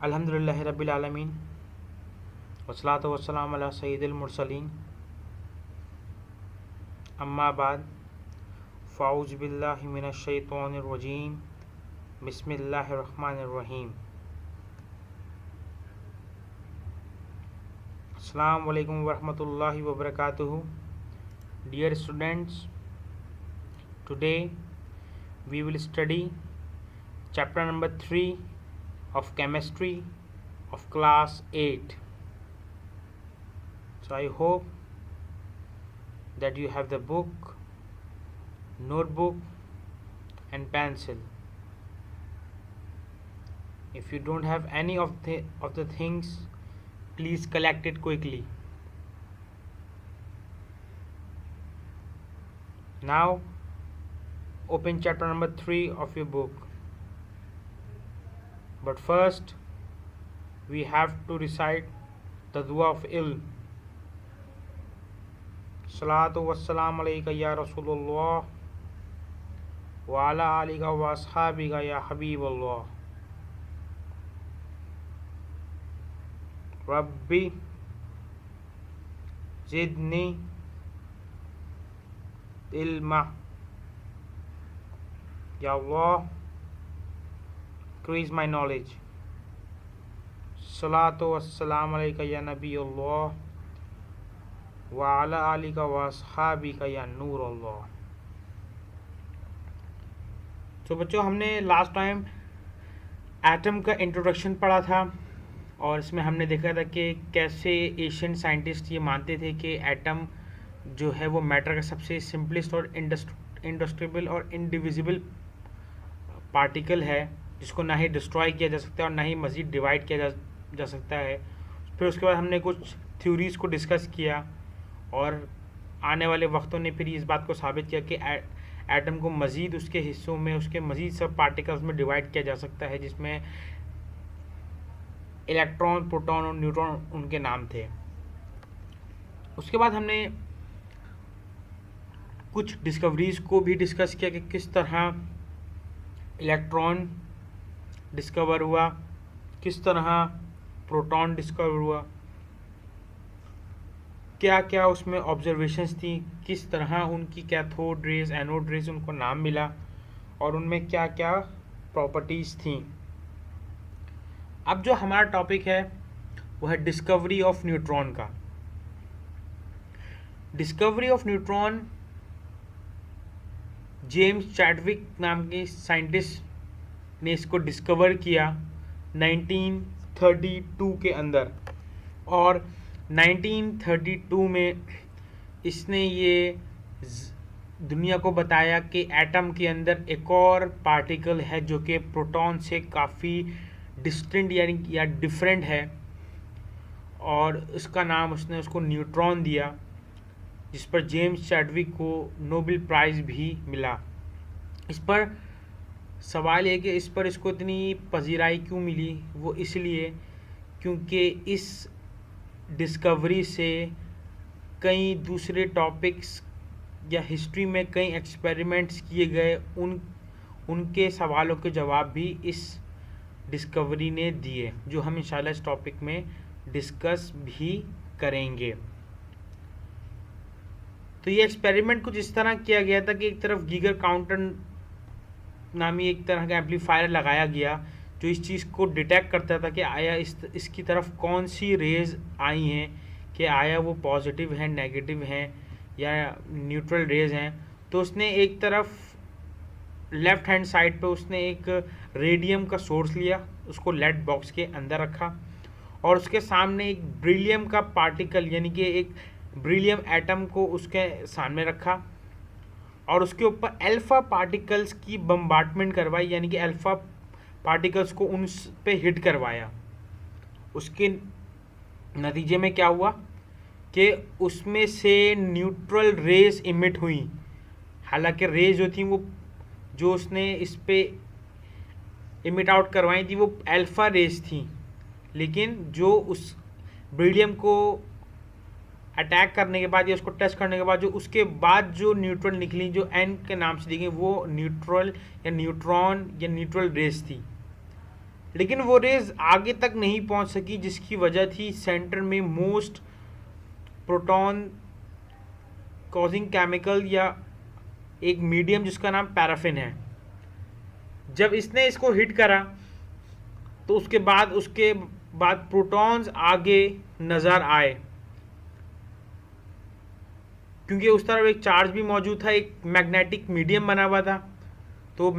अल्हम्दुलिल्लाहि रब्बिल आलमीन वस्सलातु वस्सलामु अला सय्यिदिल मुरसलीन अम्मा बाद फ़ाऊज़ु बिल्लाहि मिनश शैतानिर रजीम बिस्मिल्लाहिर रहमानिर रहीम। अस्सलामु अलैकुम वरहमतुल्लाहि वबरकातुहू। Dear students, today we will study chapter number 3 of chemistry of class 8. So I hope that you have the book, notebook and pencil. If you don't have any of the things, please collect it quickly. Now open chapter number 3 of your book. But first we have to recite the dua of ilm. Salatu wassalamu alayka ya Rasulullah wa ala alika wa ashabika ya Habiballah. Rabbi zidni ilma. Ya Allah, increase my knowledge. Salatu wassalamu alayka ya Nabiyullah wa ala alika wa ashabika ya Noorullah. तो बच्चों, हमने last time atom का introduction पढ़ा था और इसमें हमने देखा था कि कैसे एशियन साइंटिस्ट ये मानते थे कि एटम जो है वो मैटर का सबसे सिंपलेस्ट और इंडस्ट्रेबल और इनडिविजिबल पार्टिकल है, जिसको ना ही डिस्ट्रॉय किया जा सकता है और ना ही मज़ीद डिवाइड किया जा सकता है। फिर उसके बाद हमने कुछ थ्योरीज़ को डिस्कस किया और आने वाले वक्तों ने फिर इस बात को साबित किया कि एटम को मज़ीद उसके हिस्सों में, उसके मज़ीद सब पार्टिकल्स में डिवाइड किया जा सकता है, जिसमें इलेक्ट्रॉन, प्रोटॉन और न्यूट्रॉन उनके नाम थे। उसके बाद हमने कुछ डिस्कवरीज़ को भी डिस्कस किया कि किस तरह इलेक्ट्रॉन डिस्कवर हुआ, किस तरह प्रोटॉन डिस्कवर हुआ, क्या क्या उसमें ऑब्जर्वेशंस थी, किस तरह उनकी कैथोड रेज, एनोड रेज उनको नाम मिला और उनमें क्या क्या प्रॉपर्टीज़ थी। अब जो हमारा टॉपिक है वो है डिस्कवरी ऑफ न्यूट्रॉन का। Discovery of neutron James Chadwick नाम के साइंटिस्ट ने इसको डिस्कवर किया 1932 के अंदर, और 1932 में इसने ये दुनिया को बताया कि एटम के अंदर एक और पार्टिकल है जो कि प्रोटॉन से काफ़ी डिस्टिंक्ट यानी या डिफरेंट है, और उसका नाम उसने उसको न्यूट्रॉन दिया, जिस पर जेम्स चैडविक को नोबेल प्राइज़ भी मिला। इस पर सवाल है कि इस पर इसको इतनी पजीराई क्यों मिली। वो इसलिए क्योंकि इस डिस्कवरी से कई दूसरे टॉपिक्स या हिस्ट्री में कई एक्सपेरिमेंट्स किए गए, उनके सवालों के जवाब भी इस डिस्कवरी ने दिए, जो हम इंशाल्लाह इस टॉपिक में डिस्कस भी करेंगे। तो ये एक्सपेरिमेंट कुछ इस तरह किया गया था कि एक तरफ गीगर काउंटर नामी एक तरह का एम्पलीफायर लगाया गया जो इस चीज़ को डिटेक्ट करता था कि आया इसकी तरफ कौन सी रेज आई हैं, कि आया वो पॉजिटिव हैं, नेगेटिव हैं या न्यूट्रल रेज हैं। तो उसने एक तरफ लेफ़्ट हैंड साइड पे उसने एक रेडियम का सोर्स लिया, उसको लेड बॉक्स के अंदर रखा और उसके सामने एक ब्रिलियम का पार्टिकल यानी कि एक ब्रिलियम एटम को उसके सामने रखा और उसके ऊपर अल्फ़ा पार्टिकल्स की बम्बार्टमेंट करवाई, यानी कि अल्फ़ा पार्टिकल्स को उन पे हिट करवाया। उसके नतीजे में क्या हुआ कि उसमें से न्यूट्रल रेज इमिट हुई। हालांकि रेज जो थी वो जो उसने इस पे इमिट आउट करवाई थी वो अल्फ़ा रेज थी, लेकिन जो उस ब्रिलियम को अटैक करने के बाद या उसको टच करने के बाद जो उसके बाद जो न्यूट्रल निकली, जो एन के नाम से दी गई, वो न्यूट्रल या न्यूट्रॉन या न्यूट्रल रेज थी। लेकिन वो रेज आगे तक नहीं पहुंच सकी, जिसकी वजह थी सेंटर में मोस्ट प्रोटॉन कॉजिंग केमिकल या एक मीडियम जिसका नाम पैराफिन है। जब इसने इसको हिट करा तो उसके बाद प्रोटॉन्स आगे नज़र आए, क्योंकि उस तरफ एक चार्ज भी मौजूद था, एक मैग्नेटिक मीडियम बना हुआ था। तो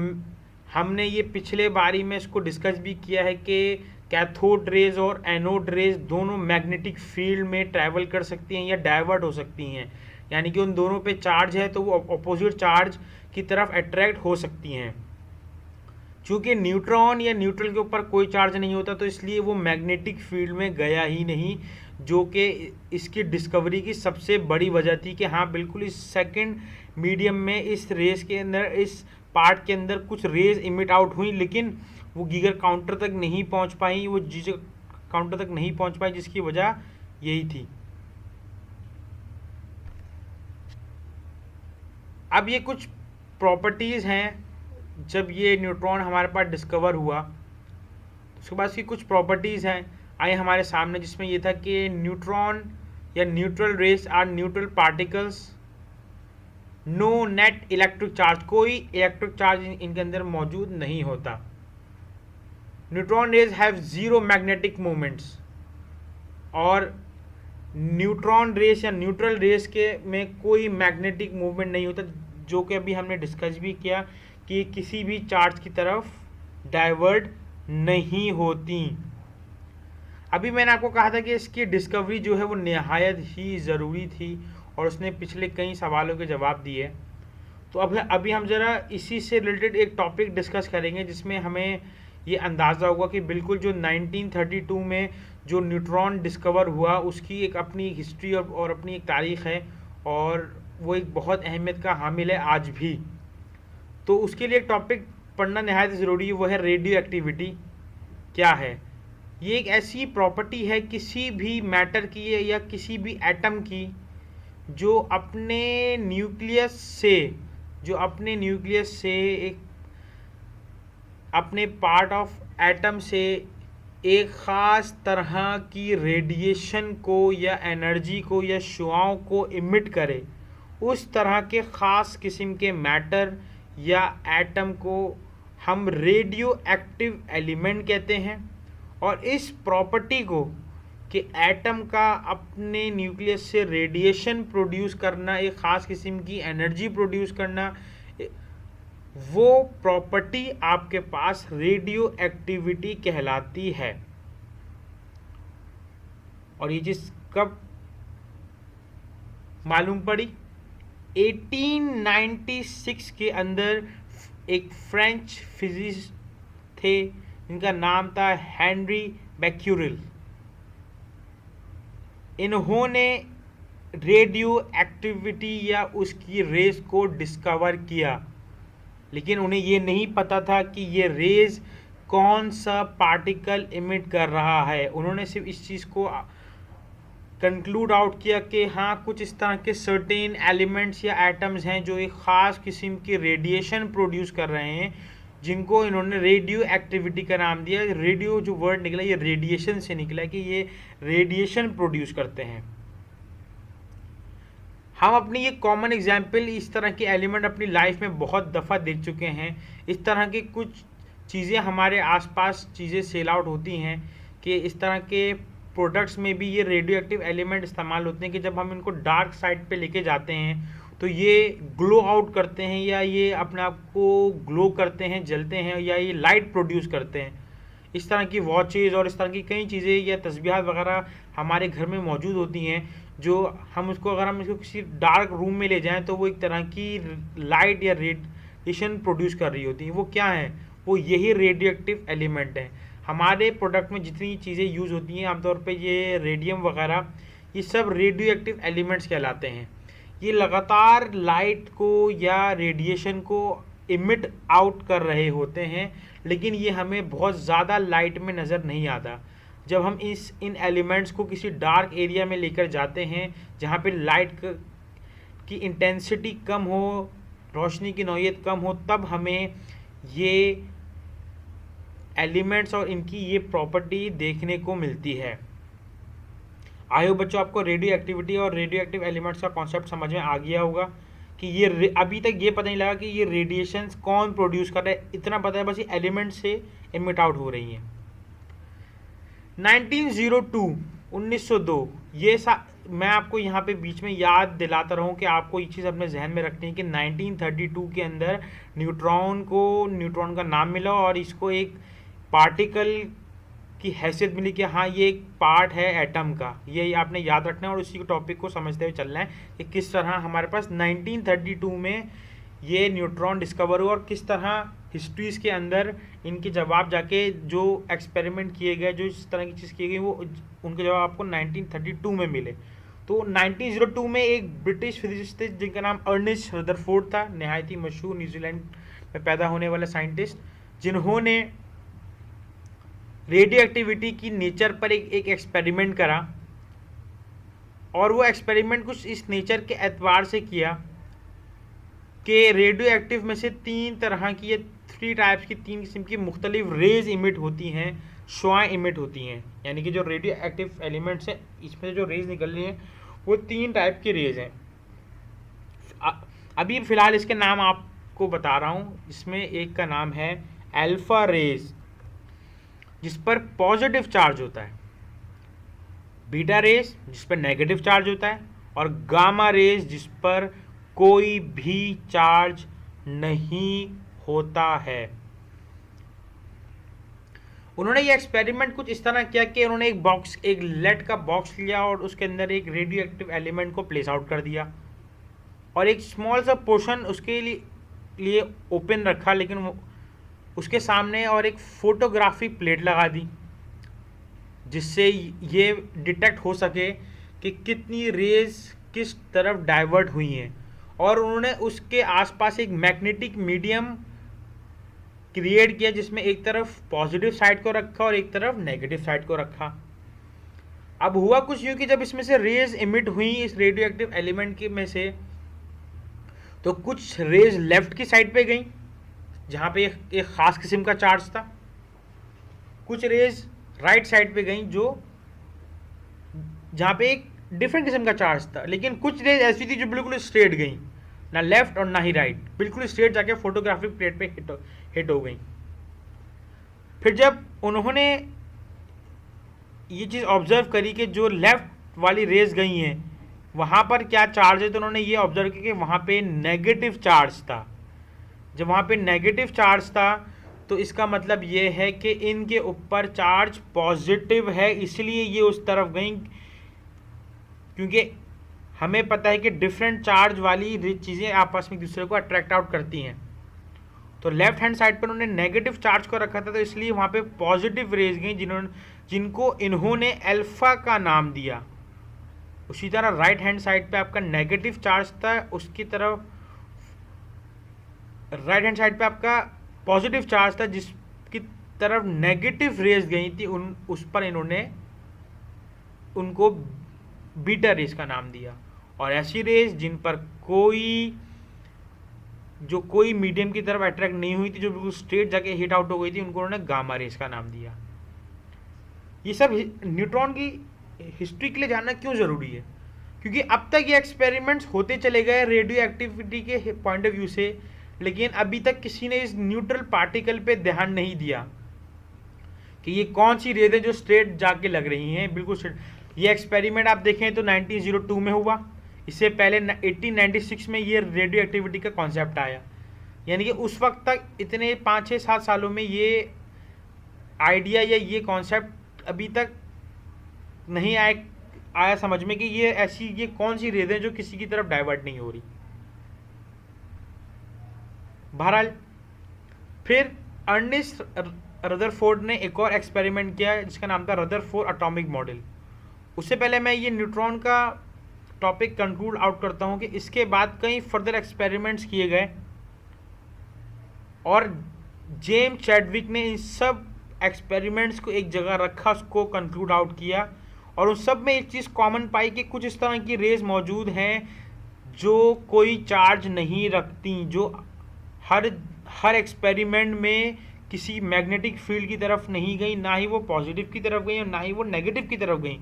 हमने ये पिछले बारी में इसको डिस्कस भी किया है कि कैथोड रेज और एनोड रेज दोनों मैग्नेटिक फील्ड में ट्रैवल कर सकती हैं या डाइवर्ट हो सकती हैं, यानी कि उन दोनों पे चार्ज है तो वो अपोजिट चार्ज की तरफ अट्रैक्ट हो सकती हैं। चूँकि न्यूट्रॉन या न्यूट्रल के ऊपर कोई चार्ज नहीं होता, तो इसलिए वो मैग्नेटिक फील्ड में गया ही नहीं, जो कि इसकी डिस्कवरी की सबसे बड़ी वजह थी कि हाँ बिल्कुल इस सेकंड मीडियम में इस रेस के अंदर, इस पार्ट के अंदर कुछ रेज इमिट आउट हुई, लेकिन वो गीगर काउंटर तक नहीं पहुंच पाई, वो गीगर काउंटर तक नहीं पहुंच पाई, जिसकी वजह यही थी। अब ये कुछ प्रॉपर्टीज़ हैं, जब ये न्यूट्रॉन हमारे पास डिस्कवर हुआ उसके बाद इसकी कुछ प्रॉपर्टीज़ हैं आए हमारे सामने, जिसमें ये था कि न्यूट्रॉन या neutral rays are neutral particles, no net electric charge, कोई इलेक्ट्रिक चार्ज इनके अंदर मौजूद नहीं होता। Neutron rays have zero magnetic movements, और न्यूट्रॉन रेस या न्यूट्रल रेस के में कोई मैग्नेटिक मूवमेंट नहीं होता, जो कि अभी हमने डिस्कस भी किया कि किसी भी चार्ज की तरफ डाइवर्ट नहीं होती। अभी मैंने आपको कहा था कि इसकी डिस्कवरी जो है वो निहायत ही ज़रूरी थी, और उसने पिछले कई सवालों के जवाब दिए। तो अब अभी हम ज़रा इसी से रिलेटेड एक टॉपिक डिस्कस करेंगे, जिसमें हमें ये अंदाज़ा होगा कि बिल्कुल जो 1932 में जो न्यूट्रॉन डिस्कवर हुआ उसकी एक अपनी हिस्ट्री और अपनी एक तारीख़ है, और वो एक बहुत अहमियत का हामिल है आज भी। तो उसके लिए एक टॉपिक पढ़ना नहायत ज़रूरी है, वो है रेडियो एक्टिविटी क्या है। ये एक ऐसी प्रॉपर्टी है किसी भी मैटर की या किसी भी एटम की जो अपने न्यूक्लियस से एक अपने पार्ट ऑफ एटम से एक ख़ास तरह की रेडिएशन को या एनर्जी को या शुआओं को इमिट करे। उस तरह के ख़ास किस्म के मैटर या एटम को हम रेडियो एक्टिव एलिमेंट कहते हैं। और इस प्रॉपर्टी को कि एटम का अपने न्यूक्लियस से रेडिएशन प्रोड्यूस करना, एक ख़ास किस्म की एनर्जी प्रोड्यूस करना, वो प्रॉपर्टी आपके पास रेडियो एक्टिविटी कहलाती है। और ये चीज़ कब मालूम पड़ी? 1896 के अंदर एक फ्रेंच फिजिसिस्ट थे जिनका नाम था हेनरी बैक्यूरेल। इन्होंने रेडियो एक्टिविटी या उसकी रेस को डिस्कवर किया, लेकिन उन्हें ये नहीं पता था कि ये रेज कौन सा पार्टिकल इमिट कर रहा है। उन्होंने सिर्फ इस चीज़ को कंक्लूड आउट किया कि हाँ कुछ इस तरह के सर्टेन एलिमेंट्स या एटम्स हैं जो एक ख़ास किस्म की रेडिएशन प्रोड्यूस कर रहे हैं, जिनको इन्होंने रेडियो एक्टिविटी का नाम दिया। रेडियो जो वर्ड निकला ये रेडिएशन से निकला कि ये रेडिएशन प्रोड्यूस करते हैं। हम अपनी ये कॉमन एग्जाम्पल इस तरह के एलिमेंट अपनी लाइफ में बहुत दफ़ा देख चुके हैं। इस तरह की कुछ चीज़ें हमारे आसपास चीज़ें सेल आउट होती हैं कि इस तरह के प्रोडक्ट्स में भी ये रेडियो एक्टिव एलिमेंट इस्तेमाल होते हैं कि जब हम इनको डार्क साइड पे लेके जाते हैं तो ये ग्लो आउट करते हैं, या ये अपने आप को ग्लो करते हैं, जलते हैं, या ये लाइट प्रोड्यूस करते हैं। इस तरह की वॉचेज़ और इस तरह की कई चीज़ें या तस्बीहात वगैरह हमारे घर में मौजूद होती हैं, जो हम अगर हम इसको किसी डार्क रूम में ले जाएं तो वो एक तरह की लाइट या रेडिएशन प्रोड्यूस कर रही होती हैं। वो क्या है? वो यही रेडियो एक्टिव एलिमेंट है। हमारे प्रोडक्ट में जितनी चीज़ें यूज़ होती हैं आमतौर पे ये रेडियम वगैरह, ये सब रेडियो एक्टिव एलिमेंट्स कहलाते हैं। ये लगातार लाइट को या रेडिएशन को इमिट आउट कर रहे होते हैं, लेकिन ये हमें बहुत ज़्यादा लाइट में नज़र नहीं आता। जब हम इन एलिमेंट्स को किसी डार्क एरिया में लेकर जाते हैं जहाँ पे लाइट की इंटेंसिटी कम हो, रोशनी की नौयत कम हो, तब हमें ये एलिमेंट्स और इनकी ये प्रॉपर्टी देखने को मिलती है। आई होप बच्चों आपको रेडियो एक्टिविटी और रेडियो एक्टिव एलिमेंट्स का कॉन्सेप्ट समझ में आ गया होगा कि ये अभी तक ये पता नहीं लगा कि ये रेडिएशंस कौन प्रोड्यूस कर रहा है, इतना पता है बस ये एलिमेंट से इमिट आउट हो रही हैं। 1902 1902 मैं आपको यहाँ पे बीच में याद दिलाता रहूँ कि आपको ये चीज़ अपने जहन में रखनी है कि 1932 के अंदर न्यूट्रॉन का नाम मिला और इसको एक पार्टिकल की हैसियत मिली कि हाँ ये एक पार्ट है एटम का। ये आपने याद रखना है और उसी टॉपिक को समझते हुए चलना है कि किस तरह हमारे पास 1932 में ये न्यूट्रॉन डिस्कवर हुआ और किस तरह हिस्ट्रीज के अंदर इनके जवाब जाके जो एक्सपेरिमेंट किए गए, जो इस तरह की चीज़ की गई, वो उनके जवाब आपको 1932 में मिले। तो 1902 में एक ब्रिटिश फिजिसिस्ट थे जिनका नाम अर्नेस्ट रदरफोर्ड था, नहायत ही मशहूर न्यूजीलैंड में पैदा होने वाला साइंटिस्ट, जिन्होंने रेडियो एक्टिविटी की नेचर पर एक एक्सपेरिमेंट करा। और वो एक्सपेरिमेंट कुछ इस नेचर के एतबार से किया कि रेडियो एक्टिव में से 3 तरह की, ये 3 टाइप्स की, 3 किस्म की मुख्तलिफ रेज इमिट होती हैं, शुआएँ इमिट होती हैं। यानी कि जो रेडियो एक्टिव एलिमेंट्स हैं इसमें से जो रेज निकल रही हैं वो 3 टाइप की रेज हैं। अभी फ़िलहाल इसके नाम आपको बता रहा हूँ। इसमें एक का नाम है अल्फ़ा रेज जिस पर पॉजिटिव चार्ज होता है, बीटा रेज जिस पर नेगेटिव चार्ज होता है, और गामा रेज जिस पर कोई भी चार्ज नहीं होता है। उन्होंने ये एक्सपेरिमेंट कुछ इस तरह किया कि उन्होंने एक लेड का बॉक्स लिया और उसके अंदर एक रेडियो एक्टिव एलिमेंट को प्लेस आउट कर दिया और एक स्मॉल सा पोर्शन उसके लिए ओपन रखा, लेकिन उसके सामने और एक फोटोग्राफी प्लेट लगा दी जिससे ये डिटेक्ट हो सके कि कितनी रेज किस तरफ डाइवर्ट हुई हैं। और उन्होंने उसके आसपास एक मैग्नेटिक मीडियम क्रिएट किया जिसमें एक तरफ पॉजिटिव साइड को रखा और एक तरफ नेगेटिव साइड को रखा। अब हुआ कुछ यूँ कि जब इसमें से रेज इमिट हुई इस रेडियो एक्टिव एलिमेंट के में से, तो कुछ रेज लेफ्ट की साइड पे गई जहाँ पे एक ख़ास किस्म का चार्ज था, कुछ रेज राइट साइड पे गई जहाँ पे एक डिफरेंट किस्म का चार्ज था, लेकिन कुछ रेज ऐसी थी जो बिल्कुल स्ट्रेट गई, ना लेफ्ट और ना ही राइट, बिल्कुल स्ट्रेट जाके फोटोग्राफिक प्लेट पे हिट हो गई। फिर जब उन्होंने ये चीज़ ऑब्जर्व करी कि जो लेफ्ट वाली रेज गई हैं वहाँ पर क्या चार्ज है, तो उन्होंने ये ऑब्जर्व किया कि वहाँ पे नेगेटिव चार्ज था। जब वहाँ पे नेगेटिव चार्ज था तो इसका मतलब ये है कि इनके ऊपर चार्ज पॉजिटिव है, इसलिए ये उस तरफ गई, क्योंकि हमें पता है कि डिफरेंट चार्ज वाली चीज़ें आपस में एक दूसरे को अट्रैक्ट आउट करती हैं। तो लेफ्ट हैंड साइड पर उन्होंने नेगेटिव चार्ज को रखा था, तो इसलिए वहाँ पे पॉजिटिव रेज गई जिनको इन्होंने अल्फ़ा का नाम दिया। उसी तरह राइट हैंड साइड पे आपका नेगेटिव चार्ज था, उसकी तरफ राइट हैंड साइड पे आपका पॉजिटिव चार्ज था जिसकी तरफ नेगेटिव रेज गई थी, उस पर इन्होंने उनको बीटा रेज का नाम दिया। और ऐसी रेज जिन पर कोई मीडियम की तरफ अट्रैक्ट नहीं हुई थी, जो बिल्कुल स्ट्रेट जाके हिट आउट हो गई थी, उनको उन्होंने गामा रेज का नाम दिया। ये सब न्यूट्रॉन की हिस्ट्री के लिए जानना क्यों ज़रूरी है? क्योंकि अब तक ये एक्सपेरिमेंट्स होते चले गए रेडियो एक्टिविटी के पॉइंट ऑफ व्यू से, लेकिन अभी तक किसी ने इस न्यूट्रल पार्टिकल पे ध्यान नहीं दिया कि ये कौन सी रेज है जो स्ट्रेट जाके लग रही हैं, बिल्कुल स्ट्रेट। ये एक्सपेरिमेंट आप देखें तो 1902 में हुआ, इससे पहले 1896 में ये रेडियो एक्टिविटी का कॉन्सेप्ट आया। यानी कि उस वक्त तक इतने 5-6-7 सालों में ये आइडिया या ये कॉन्सेप्ट अभी तक नहीं आया समझ में कि ये कौन सी रेज है जो किसी की तरफ डाइवर्ट नहीं हो रही। बहरहाल फिर अर्नेस्ट रदरफोर्ड ने एक और एक्सपेरिमेंट किया जिसका नाम था रदरफोर्ड एटॉमिक मॉडल। उससे पहले मैं ये न्यूट्रॉन का टॉपिक कंक्लूड आउट करता हूँ कि इसके बाद कई फर्दर एक्सपेरिमेंट्स किए गए और जेम्स चैडविक ने इन सब एक्सपेरिमेंट्स को एक जगह रखा, उसको कंक्लूड आउट किया, और उन सब में एक चीज़ कॉमन पाई कि कुछ इस तरह की रेज मौजूद हैं जो कोई चार्ज नहीं रखती, जो हर एक्सपेरिमेंट में किसी मैग्नेटिक फील्ड की तरफ नहीं गई, ना ही वो पॉजिटिव की तरफ गई और ना ही वो नेगेटिव की तरफ गई।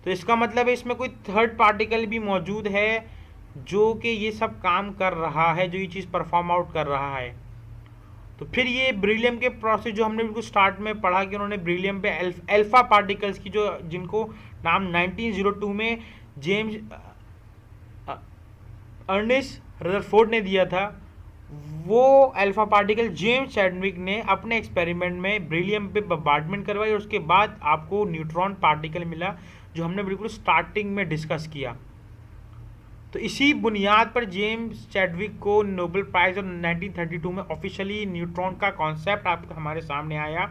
तो इसका मतलब है इसमें कोई थर्ड पार्टिकल भी मौजूद है जो कि ये सब काम कर रहा है, जो ये चीज़ परफॉर्म आउट कर रहा है। तो फिर ये ब्रिलियम के प्रोसेस जो हमने बिल्कुल स्टार्ट में पढ़ा कि उन्होंने ब्रिलियम पे अल्फा पार्टिकल्स की जो जिनको नाम 1902 में जेम्स अर्नेस्ट रदरफोर्ड ने दिया था, वो अल्फा पार्टिकल जेम्स चैडविक ने अपने एक्सपेरिमेंट में ब्रिलियम पे बम्बार्डमेंट करवाई और उसके बाद आपको न्यूट्रॉन पार्टिकल मिला जो हमने बिल्कुल स्टार्टिंग में डिस्कस किया। तो इसी बुनियाद पर जेम्स चैडविक को नोबेल प्राइज़ और 1932 में ऑफिशियली न्यूट्रॉन का कॉन्सेप्ट आपको हमारे सामने आया।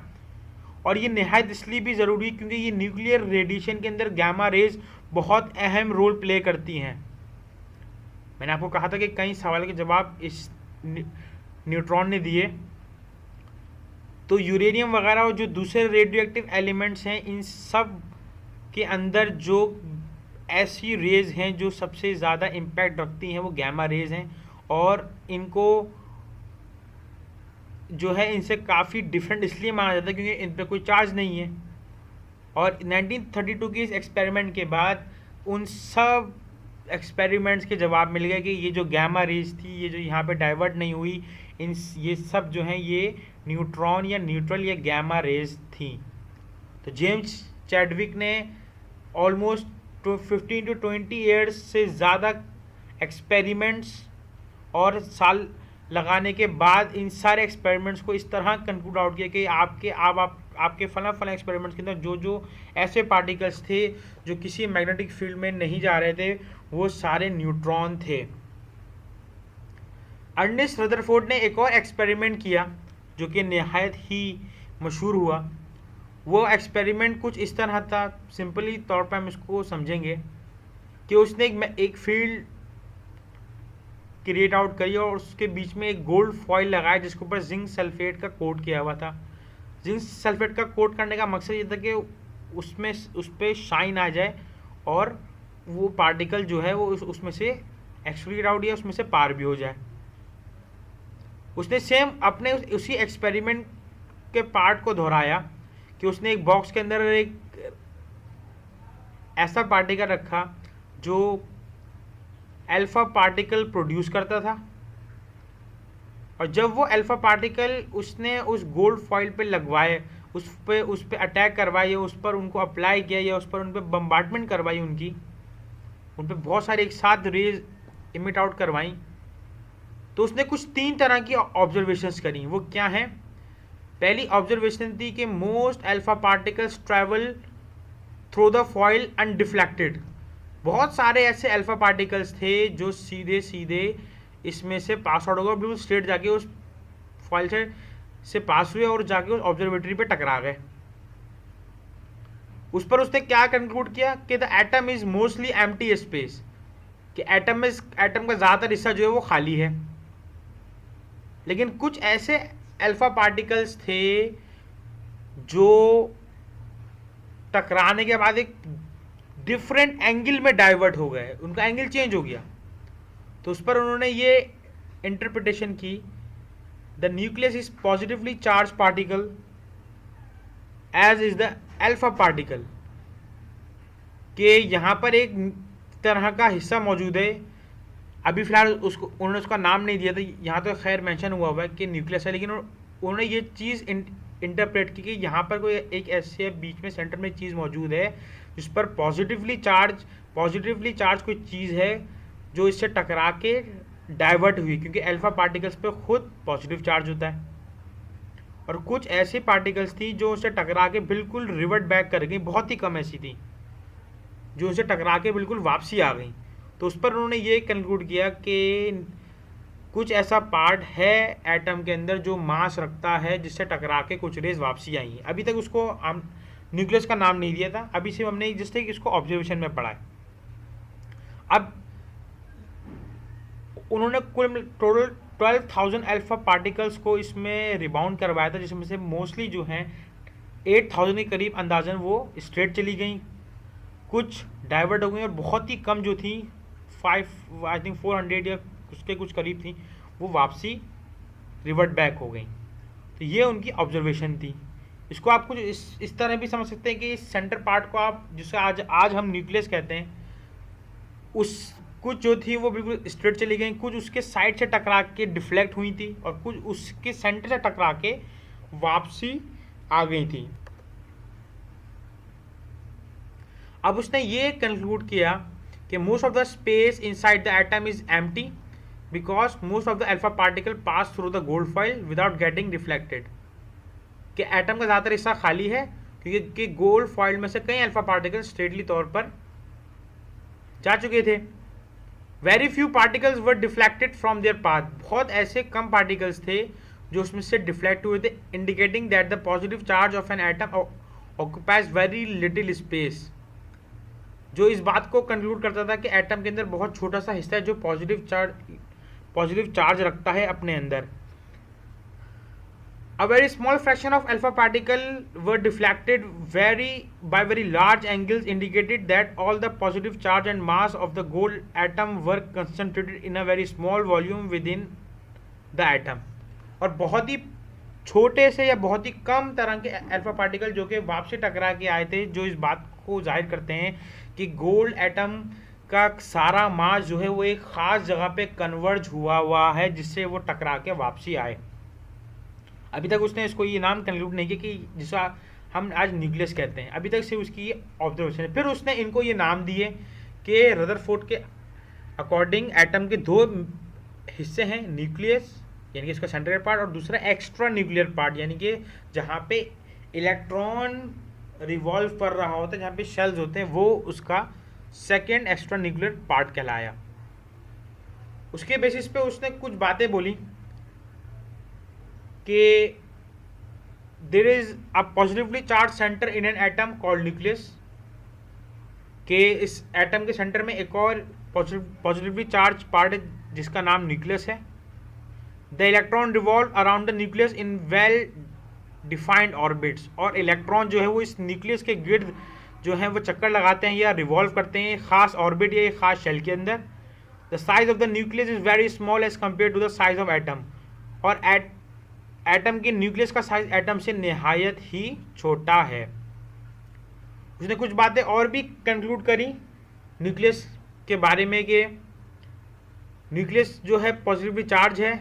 और ये नहायत इसलिए भी ज़रूरी है क्योंकि ये न्यूक्लियर रेडिएशन के अंदर गामा रेज बहुत अहम रोल प्ले करती हैं। मैंने आपको कहा था कि कई सवाल के जवाब इस न्यूट्रॉन ने दिए। तो यूरेनियम वगैरह और जो दूसरे रेडियो एक्टिव एलिमेंट्स हैं, इन सब के अंदर जो ऐसी रेज हैं जो सबसे ज़्यादा इम्पैक्ट रखती हैं वो गैमा रेज हैं, और इनको जो है इनसे काफ़ी डिफरेंट इसलिए माना जाता है क्योंकि इन पर कोई चार्ज नहीं है। और 1932 के इस एक्सपेरिमेंट के बाद उन सब एक्सपेरिमेंट्स के जवाब मिल गए कि ये जो गैमा रेज थी, ये जो यहाँ पे डाइवर्ट नहीं हुई, ये सब जो हैं ये न्यूट्रॉन या न्यूट्रल या गैमा रेज थी। तो जेम्स चैडविक ने ऑलमोस्ट 15 to 20 ईयर्स से ज़्यादा एक्सपेरिमेंट्स और साल लगाने के बाद इन सारे एक्सपेरिमेंट्स को इस तरह कंक्लूड आउट किया कि आपके फला फला एक्सपेरिमेंट्स के अंदर जो जो ऐसे पार्टिकल्स थे जो किसी मैग्नेटिक फील्ड में नहीं जा रहे थे, वो सारे न्यूट्रॉन थे। अर्नेस्ट रदरफोर्ड ने एक और एक्सपेरिमेंट किया जो कि नहायत ही मशहूर हुआ। वो एक्सपेरिमेंट कुछ इस तरह था, सिंपली तौर पर हम इसको समझेंगे कि उसने एक फील्ड क्रिएट आउट करी और उसके बीच में एक गोल्ड फॉइल लगाया जिसके ऊपर जिंक सल्फेट का कोट किया हुआ था। जिंक सल्फेट का कोट करने का मकसद ये था कि उस पर शाइन आ जाए और वो पार्टिकल जो है वो उसमें से एक्सक्रीट आउट या उसमें से पार भी हो जाए। उसने सेम अपने उसी एक्सपेरिमेंट के पार्ट को दोहराया कि उसने एक बॉक्स के अंदर एक ऐसा पार्टिकल रखा जो अल्फा पार्टिकल प्रोड्यूस करता था, और जब वो अल्फा पार्टिकल उसने उस गोल्ड फॉइल पे लगवाए, उस पे अटैक करवाए, उस पर उनको अप्लाई किया या उस पर उन पर बम्बार्डमेंट करवाई, उन पर बहुत सारे एक साथ रेज इमिट आउट करवाई, तो उसने कुछ 3 तरह की ऑब्जर्वेशंस करी। वो क्या हैं? पहली ऑब्जर्वेशन थी कि most alpha particles travel through the foil undeflected. बहुत सारे ऐसे अल्फा पार्टिकल्स थे जो सीधे सीधे इसमें से पास आउट हो गए, बिल्कुल स्ट्रेट जाके उस फॉइल से पास हुए और जाके उस ऑब्जर्वेटरी पे टकरा गए। उस पर उसने क्या कंक्लूड किया कि the atom is mostly empty space, कि एटम का ज़्यादातर हिस्सा जो है वो खाली है। लेकिन कुछ ऐसे अल्फा पार्टिकल्स थे जो टकराने के बाद एक डिफरेंट एंगल में डाइवर्ट हो गए, उनका एंगल चेंज हो गया। तो उस पर उन्होंने ये इंटरप्रिटेशन की, the nucleus is positively charge particle as is the alpha particle, कि यहाँ पर एक तरह का हिस्सा मौजूद है। अभी फिलहाल उन्होंने उसका नाम नहीं दिया था, यहाँ तो खैर मेंशन हुआ हुआ है कि न्यूक्लियस है, लेकिन उन्होंने ये चीज़ इंटरप्रेट की कि यहाँ पर कोई एक ऐसे बीच में सेंटर में चीज़ मौजूद है जिस पर पॉजिटिवली चार्ज कोई चीज़ है जो इससे टकरा के डाइवर्ट हुई, क्योंकि अल्फा पार्टिकल्स पे खुद पॉजिटिव चार्ज होता है। और कुछ ऐसे पार्टिकल्स थी जो उससे टकरा के बिल्कुल रिवर्ट बैक कर गई, बहुत ही कम ऐसी थी जो उससे टकरा के बिल्कुल वापसी आ गई। तो उस पर उन्होंने ये कंक्लूड किया कि कुछ ऐसा पार्ट है एटम के अंदर जो मास रखता है जिससे टकरा के कुछ रेज वापसी आई हैं। अभी तक उसको हम न्यूक्लियस का नाम नहीं दिया था, अभी सिर्फ हमने जिस तरीके इसको ऑब्जर्वेशन में पढ़ा है। अब उन्होंने कुल टोटल 12,000 अल्फा पार्टिकल्स को इसमें रिबाउंड करवाया था, जिसमें से मोस्टली जो हैं 8,000 के करीब अंदाजन वो स्ट्रेट चली गई, कुछ डाइवर्ट हो गई, और बहुत ही कम जो थी 400 या उसके कुछ करीब थी वो वापसी रिवर्ट बैक हो गई। तो ये उनकी ऑब्जर्वेशन थी। इसको आप कुछ इस तरह भी समझ सकते हैं कि इस सेंटर पार्ट को आप, जिसे आज आज हम न्यूक्लियस कहते हैं, उस कुछ जो थी वो बिल्कुल स्ट्रेट चली गई, कुछ उसके साइड से टकरा के डिफ्लेक्ट हुई थी, और कुछ उसके सेंटर से टकरा के वापसी आ गई थी। अब उसने ये कंक्लूड किया कि most of the space inside the atom is empty because most of the alpha particle pass through the gold foil without getting reflected. कि एटम का ज़्यादातर हिस्सा खाली है क्योंकि गोल्ड फॉइल में से कई अल्फा पार्टिकल स्ट्रेटली तौर पर जा चुके थे। Very few particles were deflected from there path. बहुत ऐसे कम पार्टिकल्स थे जो उसमें से डिफ्लेक्ट हुए थे, indicating that the positive charge of an atom occupies very little space. जो इस बात को कंक्लूड करता था कि एटम के अंदर बहुत छोटा सा हिस्सा है जो पॉजिटिव चार्ज रखता है अपने अंदर। A very small fraction of alpha particle were deflected by very large angles, indicated that all the positive charge and mass of the gold atom were concentrated in a very small volume within the atom। और बहुत ही छोटे से या बहुत ही कम तरह के alpha particle जो कि वापसी टकरा के आए थे, जो इस बात को जाहिर करते हैं कि गोल्ड एटम का सारा मास जो है वो एक ख़ास जगह पे कन्वर्ज हुआ है जिससे वो टकरा के वापसी आए। अभी तक उसने इसको ये नाम कंक्लूड नहीं किया कि जिसे हम आज न्यूक्लियस कहते हैं, अभी तक से उसकी ये ऑब्जर्वेशन है। फिर उसने इनको ये नाम दिए कि रदरफोर्ड के अकॉर्डिंग एटम के दो हिस्से हैं, न्यूक्लियस यानी कि इसका सेंट्रल पार्ट, और दूसरा एक्स्ट्रा न्यूक्लियर पार्ट यानी कि जहाँ पे इलेक्ट्रॉन रिवॉल्व कर रहा होता है, जहाँ पे शेल्स होते हैं, वो उसका सेकेंड एक्स्ट्रा न्यूक्लियर पार्ट कहलाया। उसके बेसिस पे उसने कुछ बातें बोली कि there is a positively charge centre in an atom called nucleus, कि इस एटम के सेंटर में एक और पॉजिटिवली चार्ज पार्ट है जिसका नाम न्यूक्लियस है। The electron revolve around the nucleus in well defined orbits, और इलेक्ट्रॉन जो है वो इस न्यूक्लियस के गिर्द जो है वो चक्कर लगाते हैं या रिवॉल्व करते हैं खास ऑर्बिट या एक खास शेल के अंदर। The size of the nucleus is very small as compare to the size of atom, और एटम के न्यूक्लियस का साइज एटम से निहायत ही छोटा है। उसने कुछ बातें और भी कंक्लूड करी न्यूक्लियस के बारे में कि न्यूक्लियस जो है पॉजिटिवली चार्ज है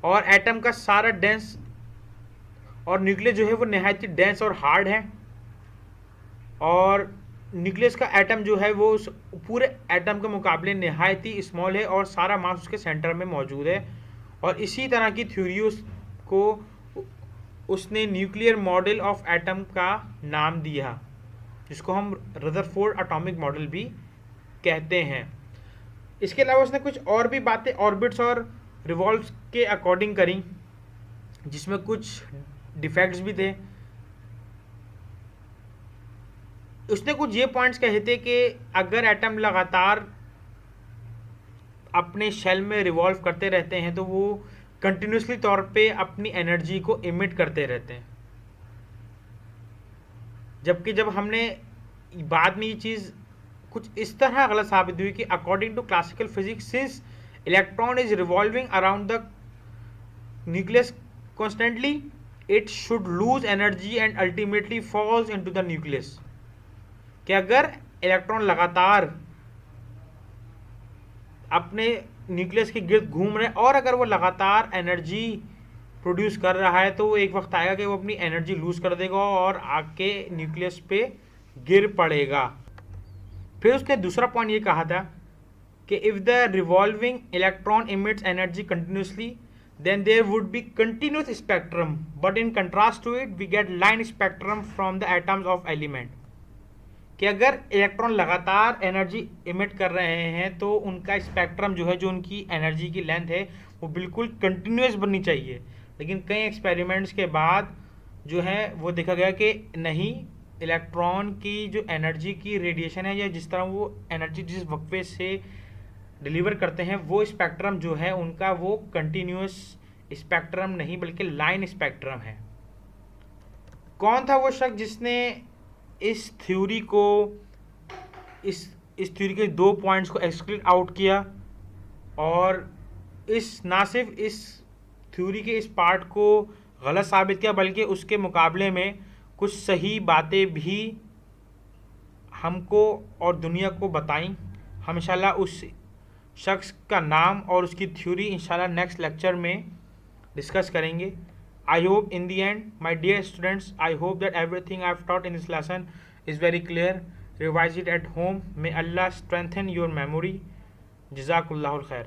और एटम का सारा डेंस, और न्यूक्लियस जो है वो निहायत ही डेंस और हार्ड है, और न्यूक्लियस का एटम जो है वो उस पूरे एटम के मुकाबले निहायत ही स्मॉल है और सारा मास उसके सेंटर में मौजूद है। और इसी तरह की थ्योरी को उसने न्यूक्लियर मॉडल ऑफ एटम का नाम दिया, जिसको हम रदरफोर्ड एटॉमिक मॉडल भी कहते हैं। इसके अलावा उसने कुछ और भी बातें ऑर्बिट्स और रिवॉल्व्स के अकॉर्डिंग करी, जिसमें कुछ डिफेक्ट्स भी थे। उसने कुछ ये पॉइंट्स कहे थे कि अगर एटम लगातार अपने शेल में रिवॉल्व करते रहते हैं तो वो कंटिन्यूसली तौर पे अपनी एनर्जी को इमिट करते रहते हैं, जबकि जब हमने बाद में ये चीज़ कुछ इस तरह गलत साबित हुई कि according to classical physics since electron is revolving around the nucleus constantly it should lose energy and ultimately falls into the nucleus. कि अगर इलेक्ट्रॉन लगातार अपने न्यूक्लियस के गिर्द घूम रहे हैं और अगर वो लगातार एनर्जी प्रोड्यूस कर रहा है तो वो एक वक्त आएगा कि वो अपनी एनर्जी लूज कर देगा और आके न्यूक्लियस पे गिर पड़ेगा। फिर उसने दूसरा पॉइंट ये कहा था कि if the revolving electron emits energy continuously then there would be continuous spectrum, but in contrast to it we get line spectrum from the atoms of element। कि अगर इलेक्ट्रॉन लगातार एनर्जी इमिट कर रहे हैं तो उनका स्पेक्ट्रम जो है, जो उनकी एनर्जी की लेंथ है, वो बिल्कुल कंटिन्यूस बननी चाहिए। लेकिन कई एक्सपेरिमेंट्स के बाद जो है वो देखा गया कि नहीं, इलेक्ट्रॉन की जो एनर्जी की रेडिएशन है या जिस तरह वो एनर्जी जिस वक्फे से डिलीवर करते हैं वो स्पेक्ट्रम जो है उनका वो कंटिन्यूस स्पेक्ट्रम नहीं बल्कि लाइन स्पेक्ट्रम है। कौन था वो शख्स जिसने इस थ्योरी को इस थ्योरी के दो पॉइंट्स को एक्सक्लूड आउट किया और ना सिर्फ इस थ्योरी के इस पार्ट को गलत साबित किया, बल्कि उसके मुकाबले में कुछ सही बातें भी हमको और दुनिया को बताई। हम इंशाल्लाह उस शख्स का नाम और उसकी थ्योरी इंशाल्लाह नेक्स्ट लेक्चर में डिस्कस करेंगे। I hope in the end my dear students, I hope that everything I have taught in this lesson is very clear. Revise it at home. May Allah strengthen your memory. जज़ाकुल्लाहुल खैर।